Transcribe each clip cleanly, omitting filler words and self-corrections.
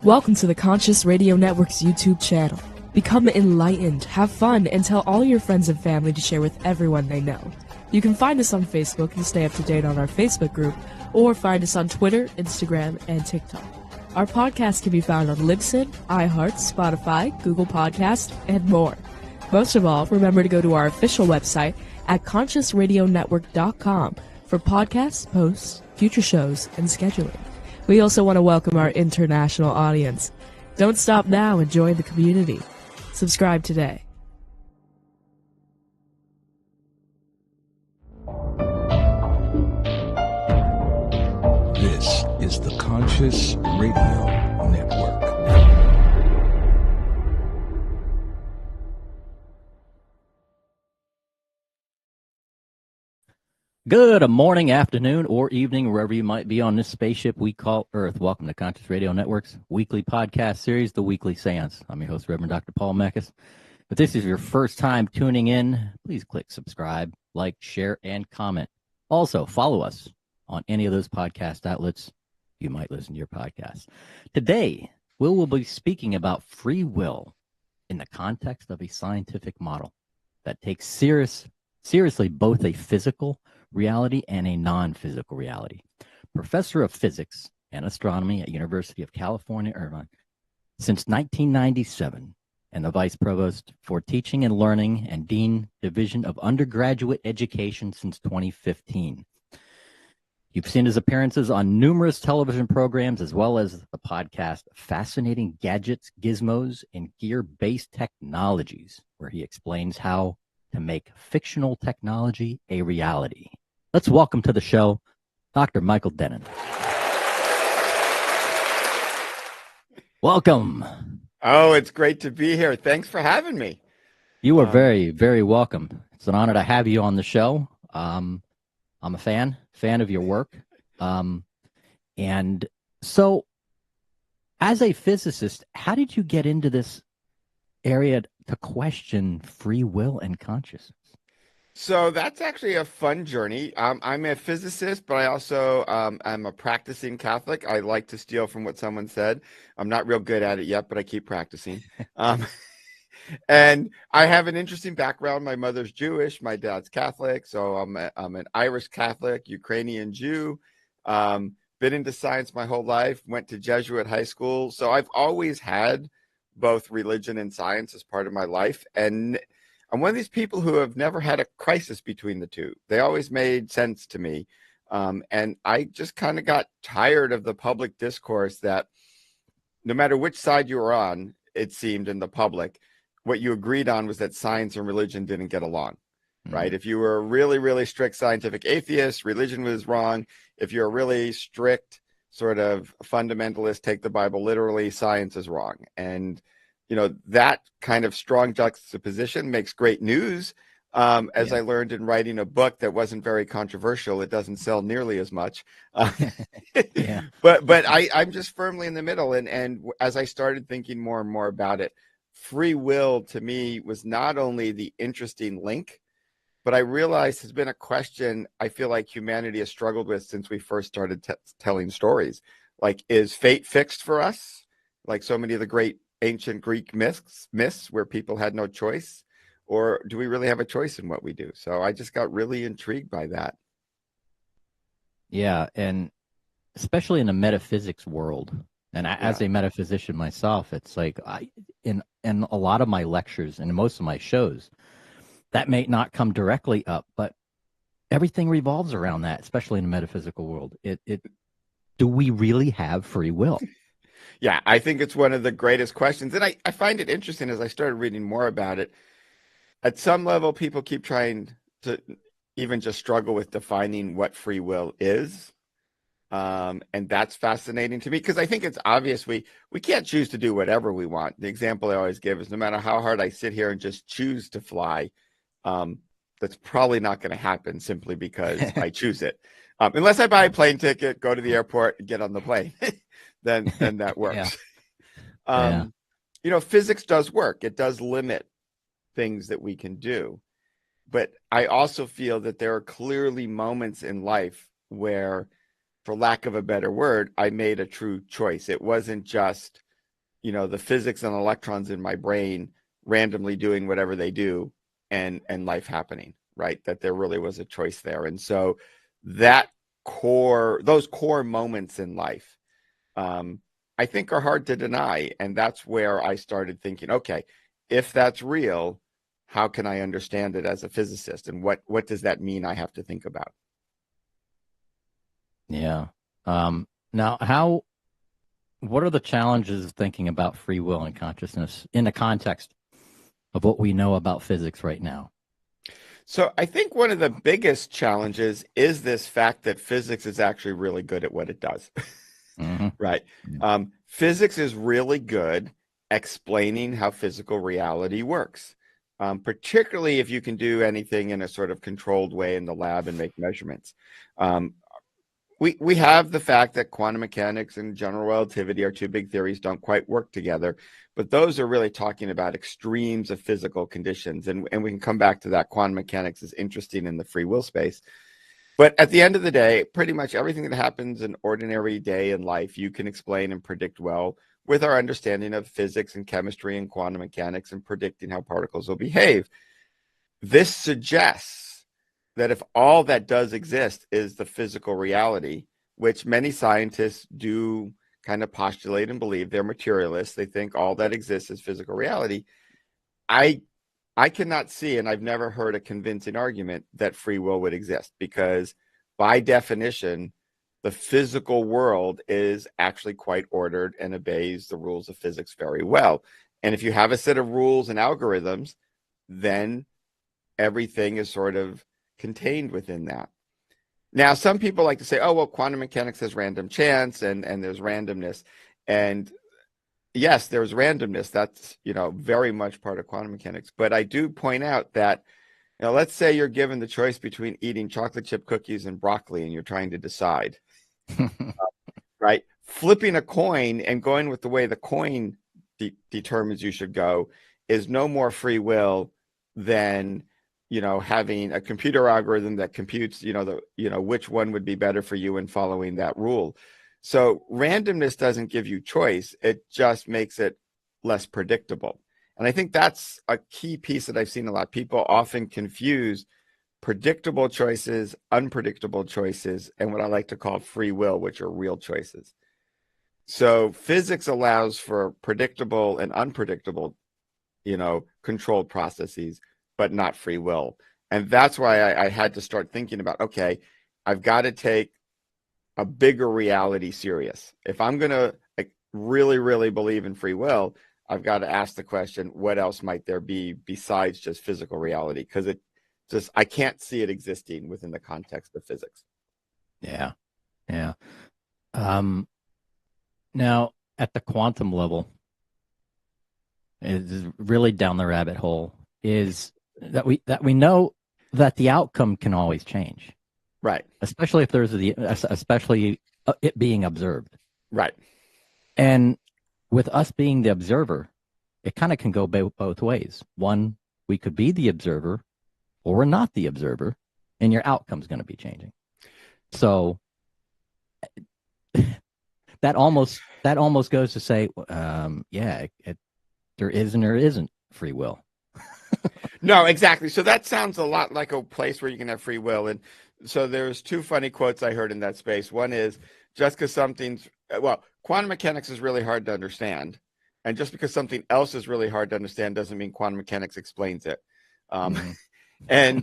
Welcome to the Conscious Radio Network's YouTube channel. Become enlightened, have fun, and tell all your friends and family to share with everyone they know. You can find us on Facebook and stay up to date on our Facebook group, or find us on Twitter, Instagram, and TikTok. Our podcast can be found on Libsyn, iHeart, Spotify, Google Podcast, and more. Most of all, remember to go to our official website at consciousradionetwork.com for podcasts, posts, future shows, and scheduling. We also want to welcome our international audience. Don't stop now and join the community. Subscribe today. This is the Conscious Radio Network. Good morning, afternoon, or evening, wherever you might be on this spaceship we call Earth. Welcome to Conscious Radio Network's weekly podcast series, The Weekly Seance. I'm your host, Reverend Dr. Paul Mekas. If this is your first time tuning in, please click subscribe, like, share, and comment. Also, follow us on any of those podcast outlets you might listen to your podcast. Today, we will be speaking about free will in the context of a scientific model that takes seriously both a physical reality and a non-physical reality. Professor of Physics and Astronomy at University of California, Irvine, since 1997, and the Vice Provost for Teaching and Learning and Dean Division of Undergraduate Education since 2015. You've seen his appearances on numerous television programs as well as the podcast Fascinating Gadgets, Gizmos, and Gear-Based Technologies, where he explains how to make fictional technology a reality. Let's welcome to the show Dr. Michael Dennin. Welcome. Oh, it's great to be here. Thanks for having me. You are very, very welcome. It's an honor to have you on the show. I'm a fan of your work. And so as a physicist, how did you get into this area to question free will and consciousness? So that's actually a fun journey. I'm a physicist, but I also am a practicing Catholic. I like to steal from what someone said. I'm not real good at it yet, but I keep practicing. And I have an interesting background. My mother's Jewish, my dad's Catholic, so I'm an Irish Catholic, Ukrainian Jew. Been into science my whole life. Went to Jesuit high school, so I've always had both religion and science as part of my life. And I'm one of these people who have never had a crisis between the two. They always made sense to me. And I just kind of got tired of the public discourse that no matter which side you were on, it seemed in the public, what you agreed on was that science and religion didn't get along, right? If you were a really, really strict scientific atheist, religion was wrong. If you're a really strict sort of fundamentalist, take the Bible literally, science is wrong. And you know, that kind of strong juxtaposition makes great news. As I learned in writing a book that wasn't very controversial, it doesn't sell nearly as much. But I'm just firmly in the middle. And as I started thinking more and more about it, free will to me was not only the interesting link, but I realized has been a question I feel like humanity has struggled with since we first started telling stories. Like, is fate fixed for us? Like so many of the great ancient Greek myths where people had no choice, or do we really have a choice in what we do? So I just got really intrigued by that. Yeah, and especially in the metaphysics world, and as a metaphysician myself, it's like in a lot of my lectures and most of my shows, that may not come directly up, but everything revolves around that, especially in the metaphysical world. Do we really have free will? Yeah, I think it's one of the greatest questions. And I find it interesting as I started reading more about it. At some level, people keep trying to even just struggle with defining what free will is. And that's fascinating to me because I think it's obvious we can't choose to do whatever we want. The example I always give is no matter how hard I sit here and just choose to fly, that's probably not going to happen simply because I choose it. Unless I buy a plane ticket, go to the airport, and get on the plane. Then that works. You know, physics does work. It does limit things that we can do. But I also feel that there are clearly moments in life where, for lack of a better word, I made a true choice. It wasn't just the physics and electrons in my brain randomly doing whatever they do and life happening, right? That there really was a choice there. And so those core moments in life, I think are hard to deny. And that's where I started thinking, okay, if that's real, how can I understand it as a physicist? And what does that mean I have to think about? Yeah. Now, what are the challenges of thinking about free will and consciousness in the context of what we know about physics right now? So I think one of the biggest challenges is this fact that physics is actually really good at what it does. Mm-hmm. Right. Physics is really good explaining how physical reality works, particularly if you can do anything in a sort of controlled way in the lab and make measurements. We have the fact that quantum mechanics and general relativity, our two big theories, don't quite work together, but those are really talking about extremes of physical conditions. And we can come back to that. Quantum mechanics is interesting in the free will space. But at the end of the day, pretty much everything that happens in ordinary day in life, you can explain and predict well with our understanding of physics and chemistry and quantum mechanics and predicting how particles will behave. This suggests that if all that does exist is the physical reality, which many scientists do kind of postulate and believe, they're materialists, they think all that exists is physical reality. I cannot see, and I've never heard a convincing argument that free will would exist, because by definition, the physical world is actually quite ordered and obeys the rules of physics very well. And if you have a set of rules and algorithms, then everything is sort of contained within that. Now, some people like to say, oh, well, quantum mechanics has random chance and there's randomness. And yes, there's randomness. That's, very much part of quantum mechanics. But I do point out that, let's say you're given the choice between eating chocolate chip cookies and broccoli, and you're trying to decide, right? Flipping a coin and going with the way the coin determines you should go is no more free will than, having a computer algorithm that computes, which one would be better for you and following that rule. So randomness doesn't give you choice. It just makes it less predictable. And I think that's a key piece that I've seen a lot. People often confuse predictable choices, unpredictable choices, and what I like to call free will, which are real choices. So physics allows for predictable and unpredictable, controlled processes, but not free will. And that's why I had to start thinking about, okay, I've got to take a bigger reality serious. If I'm going to really, really believe in free will, I've got to ask the question, what else might there be besides just physical reality? Because I can't see it existing within the context of physics. Yeah. Yeah. Now, at the quantum level, is really down the rabbit hole, is that we know that the outcome can always change. Right. Especially if especially it being observed. Right. And with us being the observer, it kind of can go both ways. One, we could be the observer, or we're not the observer, and your outcome's going to be changing. So that almost goes to say, there is and there isn't free will. No, exactly. So that sounds a lot like a place where you can have free will. And so there's two funny quotes I heard in that space. One is, just because quantum mechanics is really hard to understand. And just because something else is really hard to understand doesn't mean quantum mechanics explains it. And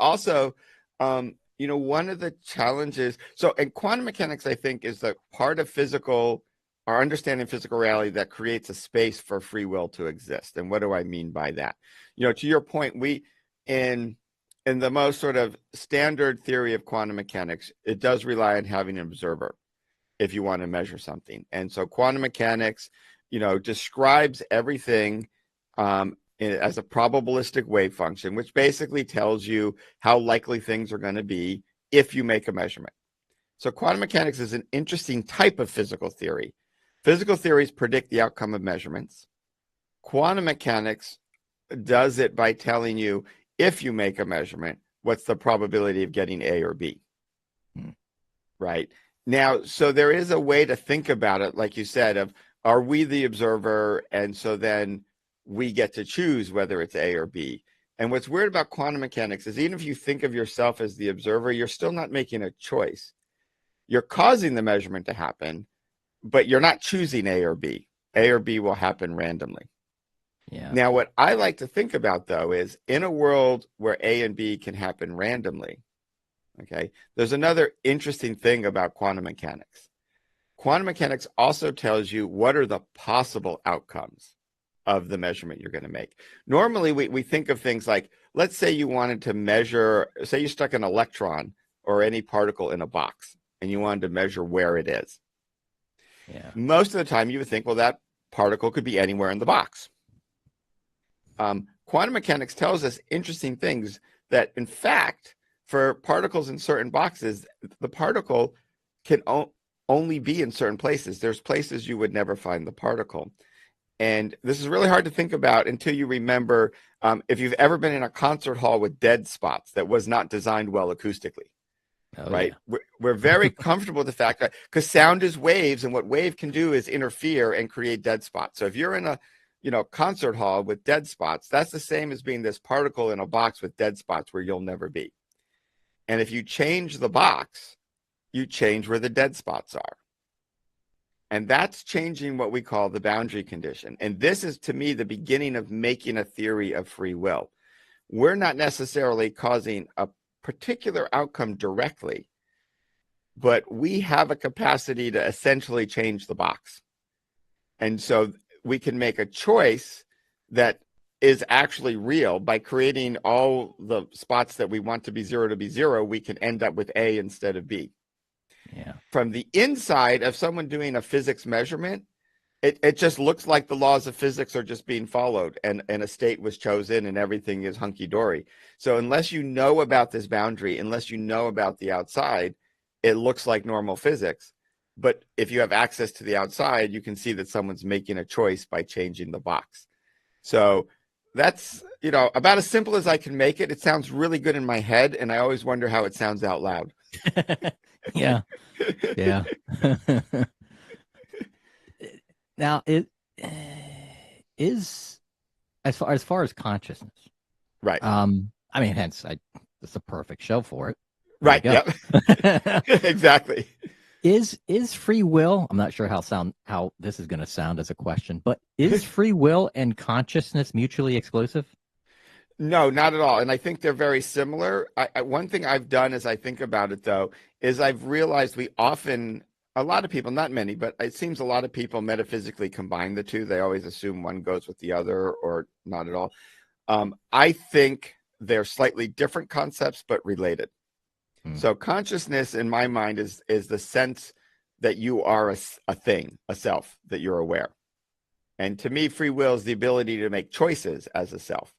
also, one of the challenges, in quantum mechanics, I think, is the part of our understanding physical reality that creates a space for free will to exist. And what do I mean by that? To your point, in the most sort of standard theory of quantum mechanics, it does rely on having an observer if you want to measure something. And so quantum mechanics, describes everything as a probabilistic wave function, which basically tells you how likely things are going to be if you make a measurement. So quantum mechanics is an interesting type of physical theory. Physical theories predict the outcome of measurements. Quantum mechanics does it by telling you, if you make a measurement, what's the probability of getting A or B? Right? Now, so there is a way to think about it, like you said, of, are we the observer? And so then we get to choose whether it's A or B. And what's weird about quantum mechanics is even if you think of yourself as the observer, you're still not making a choice. You're causing the measurement to happen, but you're not choosing A or B. A or B will happen randomly. Yeah. Now, what I like to think about, though, is in a world where A and B can happen randomly, okay, there's another interesting thing about quantum mechanics. Quantum mechanics also tells you what are the possible outcomes of the measurement you're going to make. Normally, we think of things like, let's say you wanted to measure, say you stuck an electron or any particle in a box, and you wanted to measure where it is. Yeah. Most of the time, you would think, well, that particle could be anywhere in the box. Quantum mechanics tells us interesting things that, in fact, for particles in certain boxes, the particle can only be in certain places. There's places you would never find the particle. And this is really hard to think about until you remember if you've ever been in a concert hall with dead spots that was not designed well acoustically. Oh, right? Yeah. We're very comfortable with the fact that because sound is waves, and what wave can do is interfere and create dead spots. So if you're in a concert hall with dead spots, that's the same as being this particle in a box with dead spots where you'll never be. And if you change the box, you change where the dead spots are. And that's changing what we call the boundary condition. And this is, to me, the beginning of making a theory of free will. We're not necessarily causing a particular outcome directly, but we have a capacity to essentially change the box. And so we can make a choice that is actually real by creating all the spots that we want to be zero. We can end up with A instead of B. Yeah. From the inside of someone doing a physics measurement, it just looks like the laws of physics are just being followed, and a state was chosen and everything is hunky-dory. So unless you know about this boundary, unless you know about the outside, it looks like normal physics. But if you have access to the outside, you can see that someone's making a choice by changing the box. So that's, about as simple as I can make it. It sounds really good in my head, and I always wonder how it sounds out loud. Yeah. Yeah. Now, it is as far as consciousness, Right. I mean, hence, it's a perfect show for it. Right. Yep. Exactly. Is free will? I'm not sure how this is going to sound as a question, but is free will and consciousness mutually exclusive? No, not at all. And I think they're very similar. One thing I've done as I think about it, though, is I've realized a lot of people, not many, but it seems a lot of people metaphysically combine the two. They always assume one goes with the other or not at all. I think they're slightly different concepts, but related. So consciousness, in my mind, is the sense that you are a thing, a self, that you're aware. And to me, free will is the ability to make choices as a self.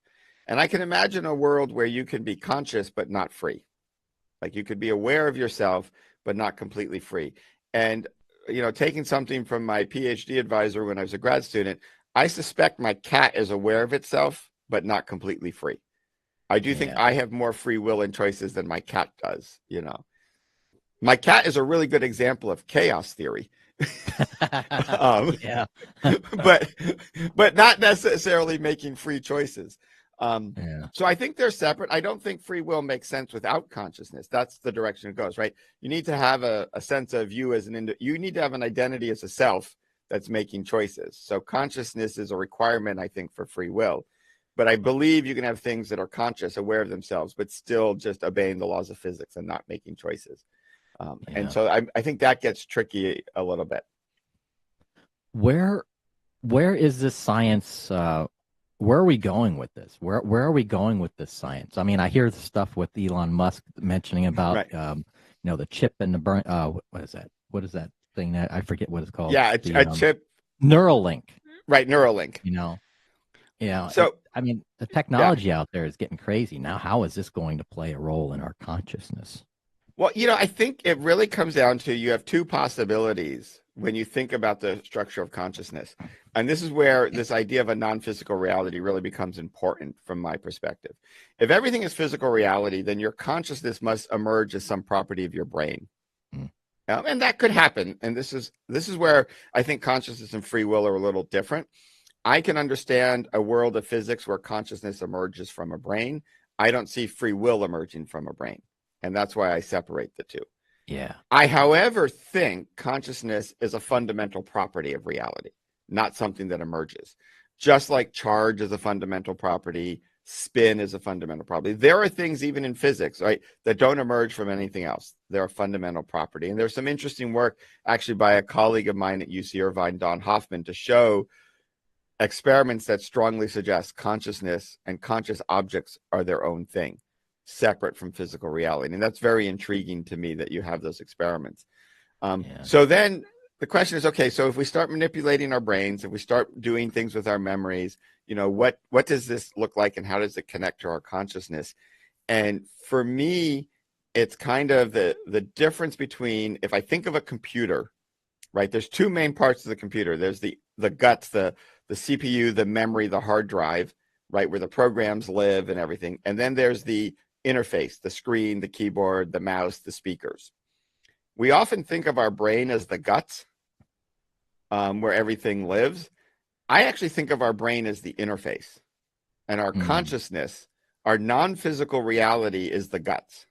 And I can imagine a world where you can be conscious but not free. Like you could be aware of yourself but not completely free. And, taking something from my PhD advisor when I was a grad student, I suspect my cat is aware of itself but not completely free. I do think I have more free will and choices than my cat does, My cat is a really good example of chaos theory. Yeah. but not necessarily making free choices. So I think they're separate. I don't think free will makes sense without consciousness. That's the direction it goes, right? You need to have a sense of you as you need to have an identity as a self that's making choices. So consciousness is a requirement, I think, for free will. But I believe you can have things that are conscious, aware of themselves, but still just obeying the laws of physics and not making choices. And so I think that gets tricky a little bit. Where is this science? Where are we going with this? Where are we going with this science? I mean, I hear the stuff with Elon Musk mentioning about, the chip and the brain. What is that? What is that thing that I forget what it's called? Yeah, a chip. Neuralink. Right, Neuralink. So I mean, the technology out there is getting crazy now. How is this going to play a role in our consciousness? Well, I think it really comes down to you have two possibilities when you think about the structure of consciousness. And this is where this idea of a non-physical reality really becomes important from my perspective. If everything is physical reality, then your consciousness must emerge as some property of your brain. And that could happen. And this is where I think consciousness and free will are a little different. I can understand a world of physics where consciousness emerges from a brain. I don't see free will emerging from a brain. And that's why I separate the two. Yeah. I, however, think consciousness is a fundamental property of reality, not something that emerges. Just like charge is a fundamental property, spin is a fundamental property. There are things even in physics, right, that don't emerge from anything else. They're a fundamental property. And there's some interesting work actually by a colleague of mine at UC Irvine, Don Hoffman, to show experiments that strongly suggest consciousness and conscious objects are their own thing, separate from physical reality. And that's very intriguing to me that you have those experiments. So then the question is, okay, so if we start manipulating our brains, if we start doing things with our memories, what does this look like and how does it connect to our consciousness? And for me, it's kind of the difference between, if I think of a computer, right, there's two main parts of the computer. There's the guts, the CPU, the memory, the hard drive, right, where the programs live and everything. And then there's the interface, the screen, the keyboard, the mouse, the speakers. We often think of our brain as the guts, where everything lives. I actually think of our brain as the interface, and our consciousness, our non-physical reality is the guts.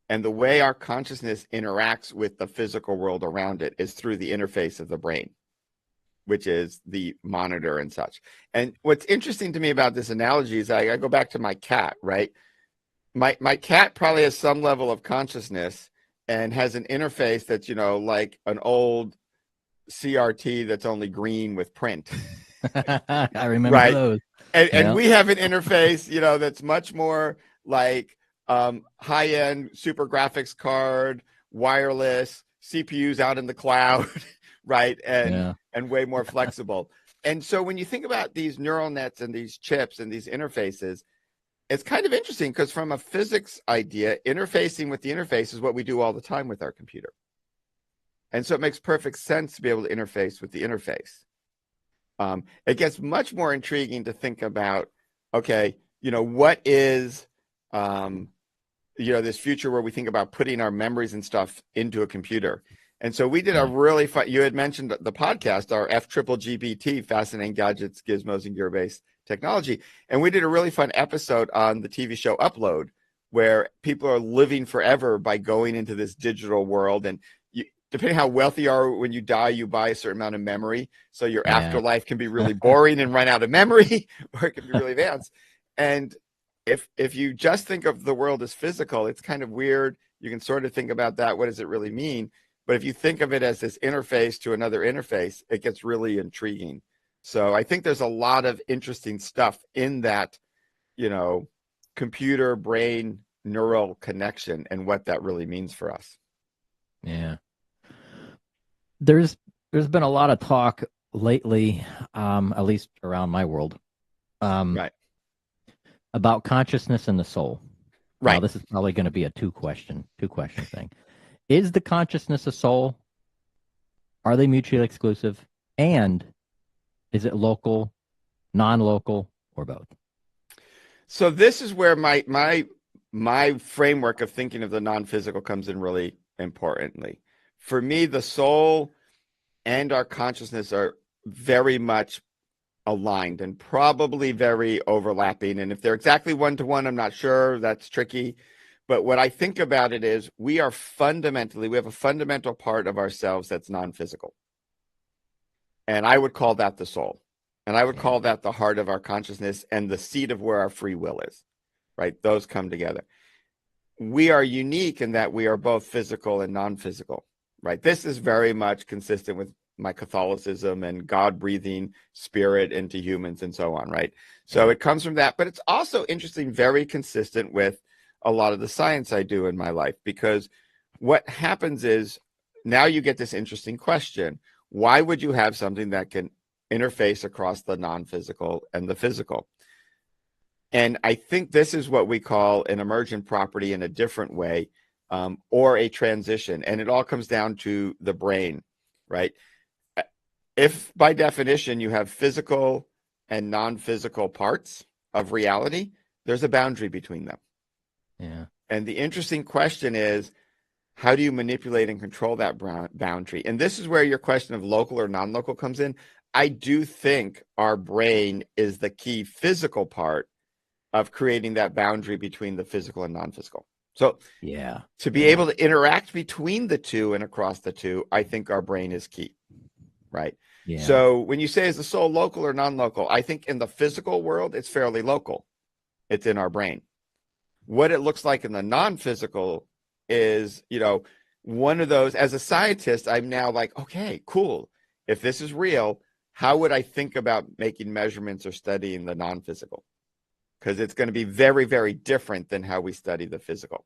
And the way our consciousness interacts with the physical world around it is through the interface of the brain, which is the monitor and such. And what's interesting to me about this analogy is I go back to my cat, right? My cat probably has some level of consciousness and has an interface that's, like an old CRT that's only green with print. I remember those. And we have an interface, that's much more like high-end super graphics card, wireless, CPUs out in the cloud, right? And way more flexible. And so when you think about these neural nets and these chips and these interfaces, it's kind of interesting because from a physics idea, interfacing with the interface is what we do all the time with our computer. And so it makes perfect sense to be able to interface with the interface. It gets much more intriguing to think about, okay, what is, this future where we think about putting our memories and stuff into a computer. And so we did a really fun, you had mentioned the podcast, our FGGBT, Fascinating Gadgets, Gizmos, and Gear-Based Technology. And we did a really fun episode on the TV show Upload, where people are living forever by going into this digital world. And depending how wealthy you are, when you die, you buy a certain amount of memory. So your afterlife can be really boring and run out of memory, or it can be really advanced. And if you just think of the world as physical, it's kind of weird. You can sort of think about that. What does it really mean? But if you think of it as this interface to another interface, it gets really intriguing. So I think there's a lot of interesting stuff in that, computer brain neural connection and what that really means for us. Yeah. There's been a lot of talk lately, at least around my world, Right. about consciousness and the soul. Right. Now, this is probably going to be a two question thing. Is the consciousness a soul? Are they mutually exclusive? And is it local, non-local, or both? So this is where my framework of thinking of the non-physical comes in really importantly. For me, the soul and our consciousness are very much aligned and probably very overlapping. And if they're exactly one-to-one, I'm not sure. That's tricky. But what I think about it is we have a fundamental part of ourselves that's non-physical. And I would call that the soul. And I would call that the heart of our consciousness and the seat of where our free will is, right? Those come together. We are unique in that we are both physical and non-physical, right? This is very much consistent with my Catholicism and God breathing spirit into humans and so on, right? So it comes from that. But it's also interesting, very consistent with a lot of the science I do in my life, because what happens is now you get this interesting question. Why would you have something that can interface across the non-physical and the physical? And I think this is what we call an emergent property in a different way, or a transition. And it all comes down to the brain, right? If by definition you have physical and non-physical parts of reality, there's a boundary between them. Yeah. And the interesting question is, how do you manipulate and control that boundary? And this is where your question of local or non-local comes in. I do think our brain is the key physical part of creating that boundary between the physical and non-physical. So to be able to interact between the two and across the two, I think our brain is key, right? Yeah. So when you say, is the soul local or non-local? I think in the physical world, it's fairly local. It's in our brain. What it looks like in the non-physical is, one of those, as a scientist, I'm now like, okay, cool. If this is real, how would I think about making measurements or studying the non-physical? Because it's going to be very, very different than how we study the physical.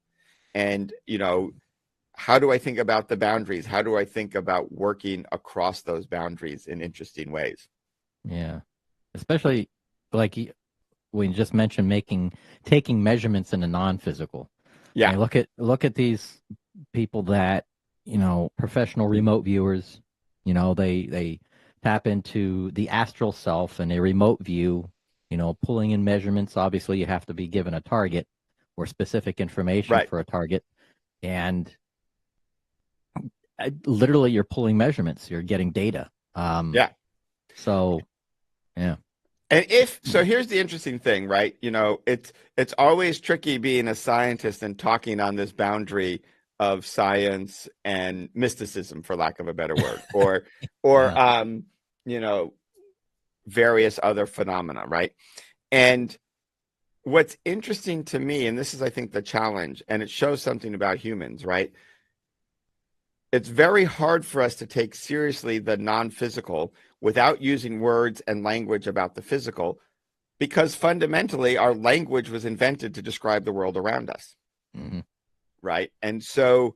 And, how do I think about the boundaries? How do I think about working across those boundaries in interesting ways? Yeah. Especially like we just mentioned taking measurements in the non-physical. Yeah. I mean, look at these people that, professional remote viewers, they tap into the astral self and a remote view, pulling in measurements. Obviously, you have to be given a target or specific information for a target. And literally, you're pulling measurements. You're getting data. So, yeah. And here's the interesting thing, right? It's always tricky being a scientist and talking on this boundary of science and mysticism, for lack of a better word, or various other phenomena, right? And what's interesting to me, and this is, I think, the challenge, and it shows something about humans, right? It's very hard for us to take seriously the non-physical without using words and language about the physical, because fundamentally our language was invented to describe the world around us, right? And so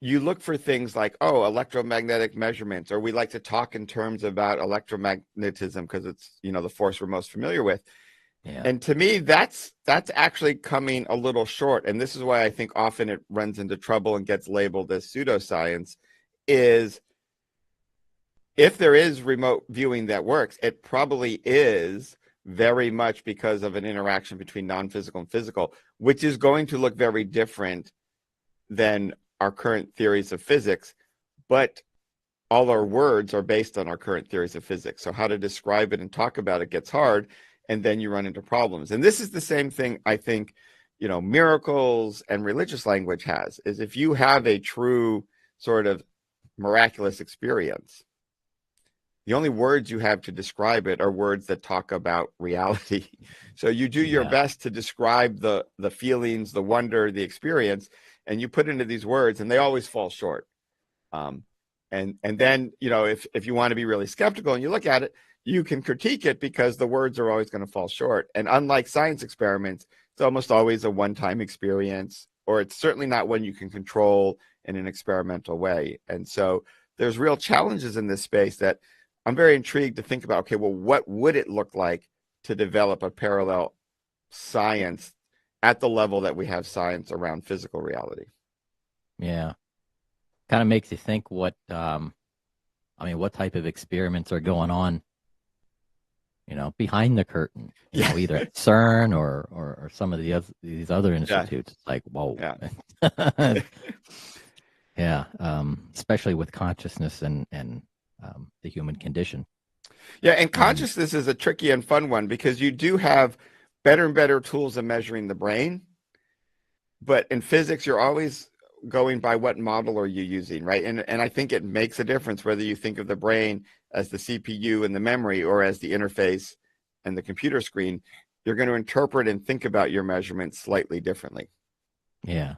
you look for things like, electromagnetic measurements, or we like to talk in terms about electromagnetism because it's, the force we're most familiar with. Yeah. And to me, that's actually coming a little short. And this is why I think often it runs into trouble and gets labeled as pseudoscience, is if there is remote viewing that works, it probably is very much because of an interaction between non-physical and physical, which is going to look very different than our current theories of physics. But all our words are based on our current theories of physics. So how to describe it and talk about it gets hard. And then you run into problems. And this is the same thing, I think, miracles and religious language has, is if you have a true sort of miraculous experience, the only words you have to describe it are words that talk about reality. So you do your best to describe the feelings, the wonder, the experience, and you put into these words, and they always fall short. And then, if you want to be really skeptical and you look at it, you can critique it because the words are always going to fall short. And unlike science experiments, it's almost always a one-time experience, or it's certainly not one you can control in an experimental way. And so there's real challenges in this space that I'm very intrigued to think about, okay, well, what would it look like to develop a parallel science at the level that we have science around physical reality? Yeah. Kind of makes you think what type of experiments are going on, behind the curtain, either at CERN or some of these other institutes. It's like, whoa. Yeah. Especially with consciousness and the human condition. Yeah. And consciousness is a tricky and fun one because you do have better and better tools of measuring the brain. But in physics, you're always going by what model are you using, right? And I think it makes a difference whether you think of the brain as the CPU and the memory or as the interface and the computer screen. You're going to interpret and think about your measurements slightly differently. Yeah.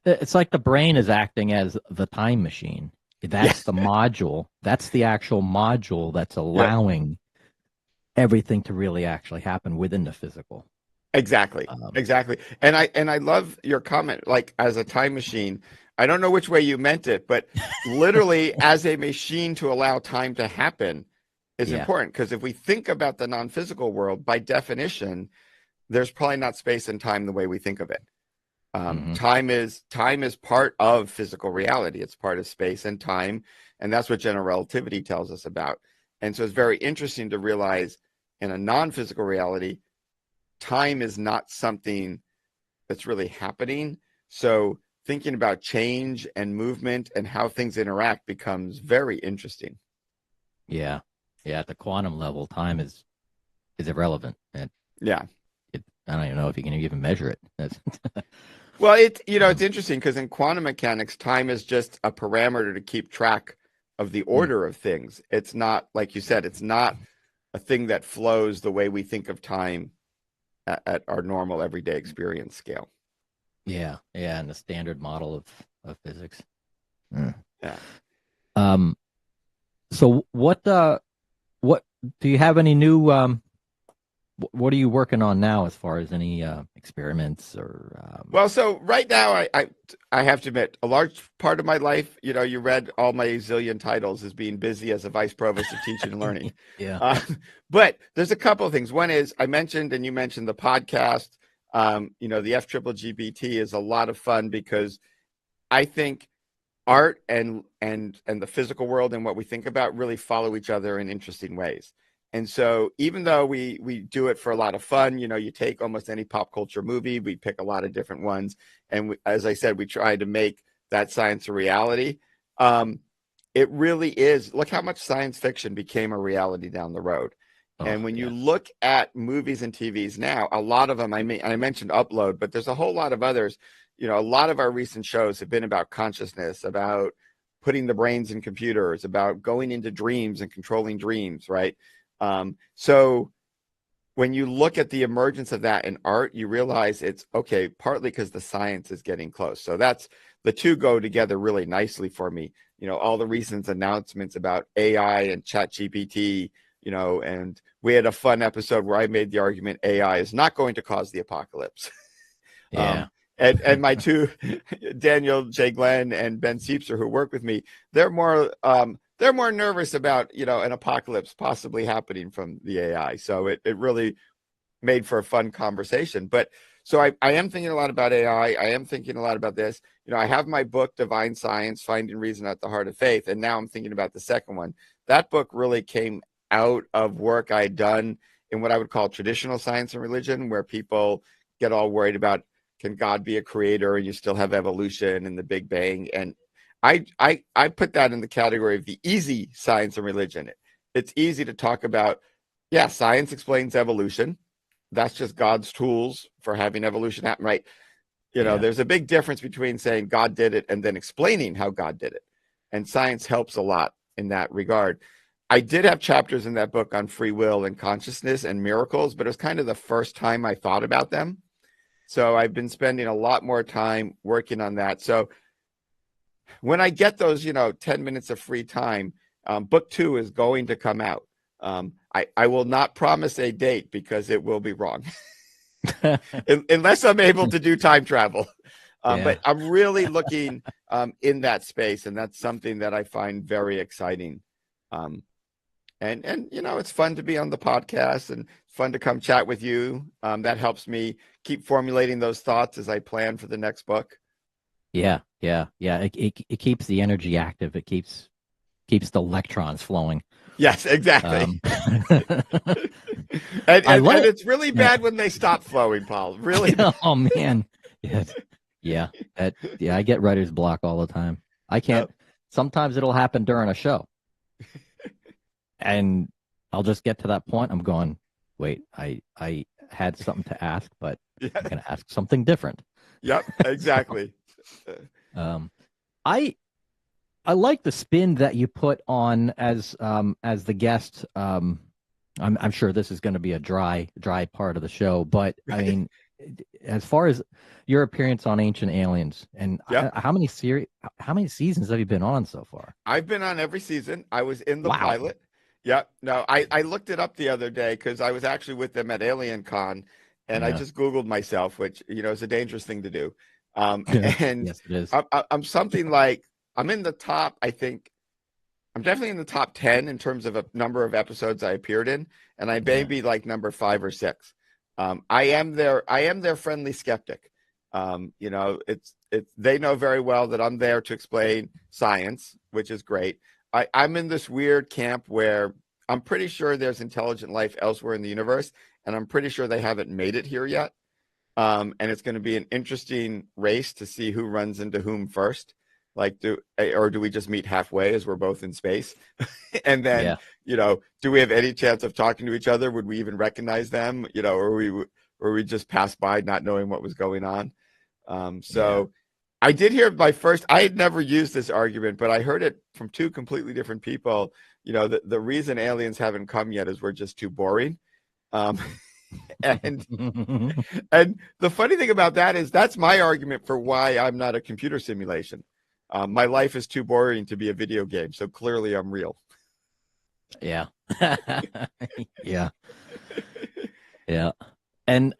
It's like the brain is acting as the time machine. That's the module. That's the actual module that's allowing everything to really actually happen within the physical. Exactly. And I love your comment, like as a time machine. I don't know which way you meant it, but literally as a machine to allow time to happen is important. Because if we think about the non-physical world, by definition, there's probably not space and time the way we think of it. Time is part of physical reality. It's part of space and time. And that's what general relativity tells us about. And so it's very interesting to realize in a non-physical reality, time is not something that's really happening. So thinking about change and movement and how things interact becomes very interesting. Yeah. Yeah. At the quantum level, time is irrelevant. And Yeah. I don't even know if you can even measure it. That's Well, it's interesting because in quantum mechanics, time is just a parameter to keep track of the order of things. It's not, like you said, it's not a thing that flows the way we think of time at our normal everyday experience scale. yeah. Yeah. And the standard model of physics. Mm. Yeah. So what do you have any new, what are you working on now as far as any experiments or? Well, so right now, I have to admit, a large part of my life, you read all my zillion titles as being busy as a vice provost of teaching and learning. Yeah. But there's a couple of things. One is I mentioned, and you mentioned the podcast. The FGGT is a lot of fun because I think art and the physical world and what we think about really follow each other in interesting ways. And so even though we do it for a lot of fun, you take almost any pop culture movie, we pick a lot of different ones. And as I said, we try to make that science a reality. It really is. Look how much science fiction became a reality down the road. And when you look at movies and TVs now, a lot of them, I mentioned Upload, but there's a whole lot of others. A lot of our recent shows have been about consciousness, about putting the brains in computers, about going into dreams and controlling dreams, right? So when you look at the emergence of that in art, you realize it's okay, partly because the science is getting close. So that's the two go together really nicely for me. All the recent announcements about AI and ChatGPT, and we had a fun episode where I made the argument AI is not going to cause the apocalypse. Yeah. And my two, Daniel J. Glenn and Ben Siepser, who work with me, they're more nervous about, an apocalypse possibly happening from the AI. So it really made for a fun conversation. But so I am thinking a lot about AI. I am thinking a lot about this. I have my book, Divine Science, Finding Reason at the Heart of Faith. And now I'm thinking about the second one. That book really came out of work I had done in what I would call traditional science and religion, where people get all worried about, can God be a creator and you still have evolution and the Big Bang? And I put that in the category of the easy science and religion. It's easy to talk about, science explains evolution. That's just God's tools for having evolution happen, right? There's a big difference between saying God did it and then explaining how God did it. And science helps a lot in that regard. I did have chapters in that book on free will and consciousness and miracles, but it was kind of the first time I thought about them. So I've been spending a lot more time working on that. So when I get those, 10 minutes of free time, book 2 is going to come out. I will not promise a date because it will be wrong unless I'm able to do time travel. But I'm really looking in that space, and that's something that I find very exciting. And it's fun to be on the podcast and fun to come chat with you. That helps me keep formulating those thoughts as I plan for the next book. Yeah. It keeps the energy active. It keeps the electrons flowing. Yes, exactly. And it's really bad when they stop flowing, Paul. Really. Oh man. Yeah. I get writer's block all the time. I can't. Sometimes it'll happen during a show, and I'll just get to that point. I'm going, wait, I had something to ask, but I'm going to ask something different. Yep, exactly. I like the spin that you put on as the guest. I'm sure this is going to be a dry part of the show, but I mean, as far as your appearance on Ancient Aliens, and how many seasons have you been on so far? I've been on every season. I was in the pilot. Yep. No, I looked it up the other day because I was actually with them at Alien Con, and I just Googled myself, which is a dangerous thing to do. And yes, it is. I'm something like, I'm in the top, I think I'm definitely in the top 10 in terms of a number of episodes I appeared in, and I may be like number 5 or 6. I am their friendly skeptic. They know very well that I'm there to explain science, which is great. I'm in this weird camp where I'm pretty sure there's intelligent life elsewhere in the universe, and I'm pretty sure they haven't made it here yet. And it's going to be an interesting race to see who runs into whom first. Like, do we just meet halfway as we're both in space? And then, do we have any chance of talking to each other? Would we even recognize them? Or we just pass by not knowing what was going on? I did hear I had never used this argument, but I heard it from two completely different people. The reason aliens haven't come yet is we're just too boring. And the funny thing about that is that's my argument for why I'm not a computer simulation. My life is too boring to be a video game, so clearly I'm real. Yeah. Yeah. Yeah. And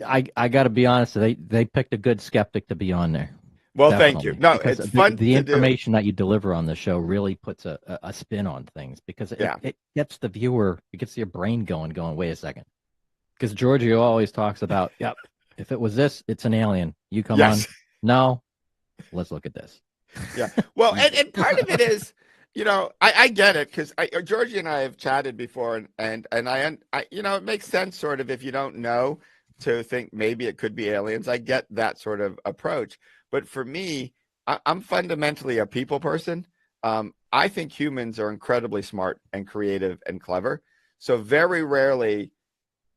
I got to be honest, they picked a good skeptic to be on there. Well, Definitely. Thank you. No, because it's fun. The information that you deliver on the show really puts a spin on things, because it gets the viewer, it gets your brain going, wait a second. Because Giorgio always talks about, yep, if it was this, it's an alien. You come on. No, let's look at this. Yeah. Well, and part of it is, I get it, because Georgie and I have chatted before, and I it makes sense sort of if you don't know to think maybe it could be aliens. I get that sort of approach. But for me, I'm fundamentally a people person. I think humans are incredibly smart and creative and clever. So very rarely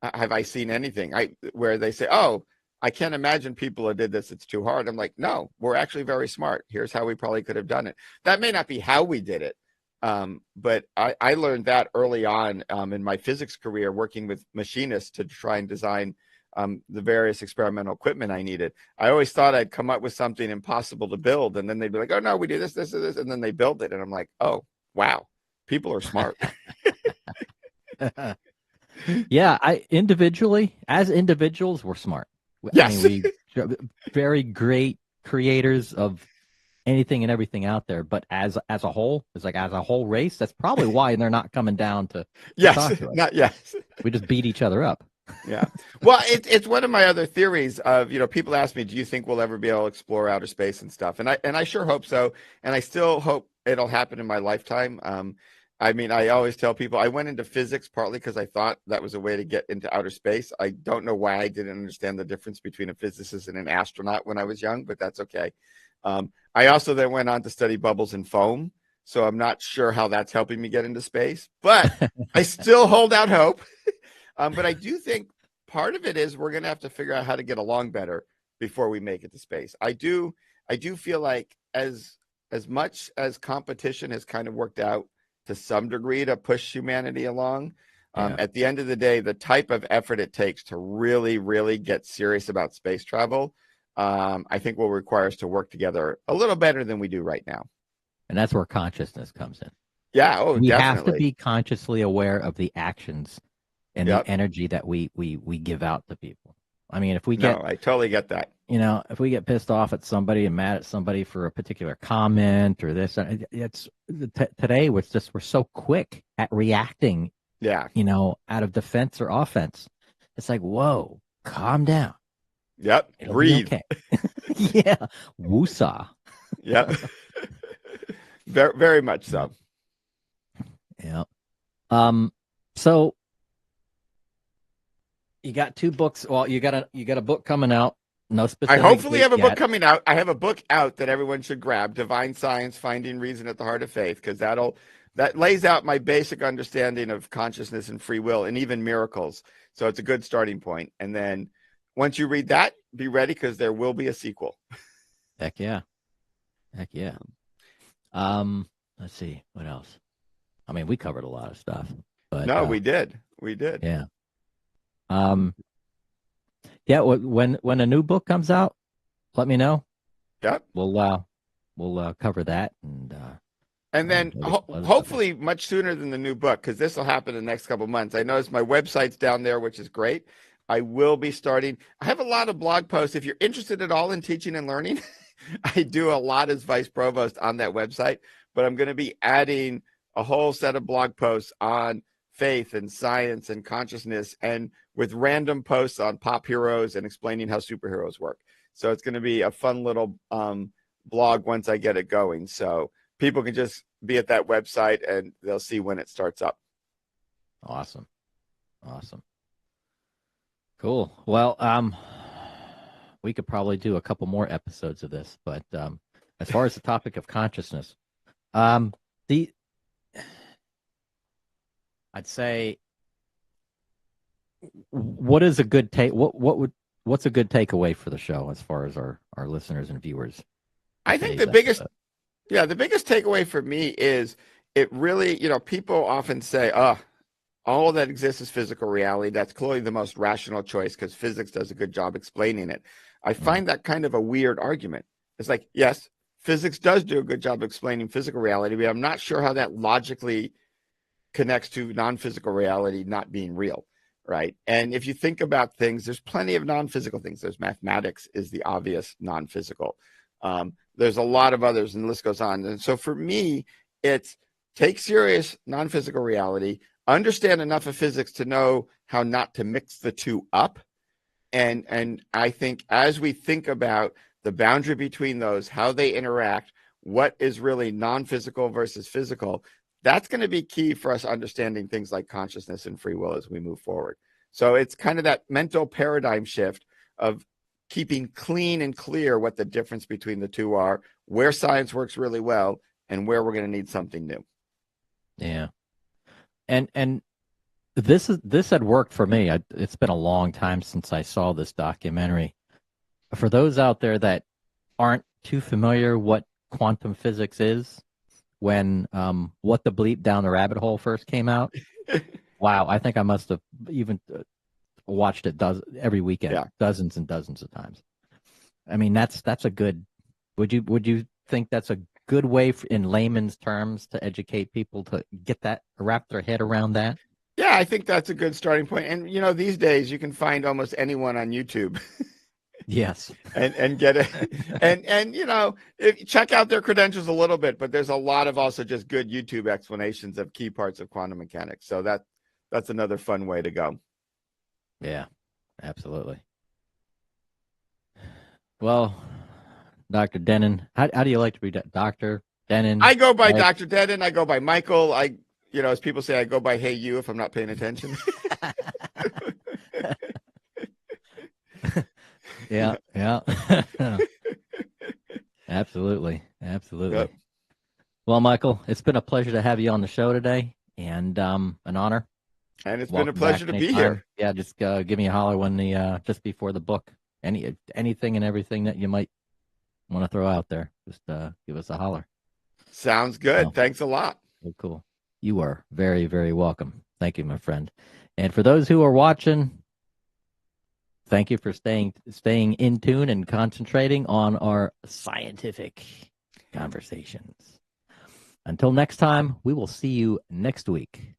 have I seen anything where they say, oh, I can't imagine people who did this. It's too hard. I'm like, no, we're actually very smart. Here's how we probably could have done it. That may not be how we did it. But I learned that early on in my physics career, working with machinists to try and design the various experimental equipment I needed. I always thought I'd come up with something impossible to build. And then they'd be like, oh, no, we do this, this, and this. And then they build it. And I'm like, oh, wow, people are smart. Yeah, as individuals, we're smart. Yes. I mean, we very great creators of anything and everything out there. But as a whole, it's like as a whole race, that's probably why they're not coming down to talk to us. We just beat each other up. Yeah. Well, it's one of my other theories of, people ask me, do you think we'll ever be able to explore outer space and stuff? And I sure hope so. And I still hope it'll happen in my lifetime. I always tell people I went into physics partly because I thought that was a way to get into outer space. I don't know why I didn't understand the difference between a physicist and an astronaut when I was young, but that's okay. I also then went on to study bubbles and foam. So I'm not sure how that's helping me get into space, but I still hold out hope. But I do think part of it is we're going to have to figure out how to get along better before we make it to space. I do feel like as much as competition has kind of worked out to some degree to push humanity along, at the end of the day, the type of effort it takes to really, really get serious about space travel, I think will require us to work together a little better than we do right now. And that's where consciousness comes in. Yeah, we definitely have to be consciously aware of the actions and the energy that we give out to people. I mean, if we get, I totally get that. If we get pissed off at somebody and mad at somebody for a particular comment or this, today we're so quick at reacting. Yeah. Out of defense or offense. It's like, whoa, calm down. Yep. It'll breathe. Okay. Yeah. Woosah. Yep. Very, very much so. Yeah. So you got two books. Well, you got a book coming out. No specific. I hopefully have a book coming out. I have a book out that everyone should grab: Divine Science: Finding Reason at the Heart of Faith, because that lays out my basic understanding of consciousness and free will and even miracles. So it's a good starting point. And then once you read that, be ready, because there will be a sequel. Heck yeah. Let's see what else. I mean, we covered a lot of stuff. But no, we did. Yeah. Yeah. When a new book comes out, let me know. Yep. We'll cover that and then hopefully much sooner than the new book, because this will happen in the next couple of months. I noticed my website's down there, which is great. I will be starting. I have a lot of blog posts. If you're interested at all in teaching and learning, I do a lot as vice provost on that website, but I'm going to be adding a whole set of blog posts on faith and science and consciousness, and with random posts on pop heroes and explaining how superheroes work. So it's going to be a fun little blog once I get it going. So people can just be at that website and they'll see when it starts up. Awesome. Cool. Well, we could probably do a couple more episodes of this. But as far as the topic of consciousness, the I'd say, what is a good take? What's a good takeaway for the show as far as our listeners and viewers? I think the biggest takeaway for me is it really, people often say, all that exists is physical reality. That's clearly the most rational choice because physics does a good job explaining it. I find that kind of a weird argument. It's like, yes, physics does do a good job explaining physical reality, but I'm not sure how that logically connects to non-physical reality not being real, right? And if you think about things, there's plenty of non-physical things. There's mathematics is the obvious non-physical. There's a lot of others, and the list goes on. And so for me, it's take serious non-physical reality, understand enough of physics to know how not to mix the two up. And I think as we think about the boundary between those, how they interact, what is really non-physical versus physical, that's going to be key for us understanding things like consciousness and free will as we move forward. So it's kind of that mental paradigm shift of keeping clean and clear what the difference between the two are, where science works really well, and where we're going to need something new. Yeah. And this had worked for me. It's been a long time since I saw this documentary. For those out there that aren't too familiar what quantum physics is, when What the Bleep Down the Rabbit Hole first came out, wow, I think I must have even watched it every weekend, dozens and dozens of times. I mean, that's a good. Would you think that's a good way in layman's terms to educate people to wrap their head around that? Yeah, I think that's a good starting point. And these days you can find almost anyone on YouTube. Yes. and get it. And check out their credentials a little bit, but there's a lot of also just good YouTube explanations of key parts of quantum mechanics. So that's another fun way to go. Yeah, absolutely. Well, Dr. Dennen, how do you like to be Dr. Dennen? I go by Dr. Dennen. I go by Michael. As people say, I go by Hey You if I'm not paying attention. Yeah. Absolutely. Yep. Well, Michael, it's been a pleasure to have you on the show today, and an honor. And it's been a pleasure to be here. Yeah, just give me a holler when just before the book. Anything and everything that you might want to throw out there, just give us a holler. Sounds good. Thanks a lot. Oh, cool. You are very, very welcome. Thank you, my friend. And for those who are watching, thank you for staying in tune and concentrating on our scientific conversations. Until next time, we will see you next week.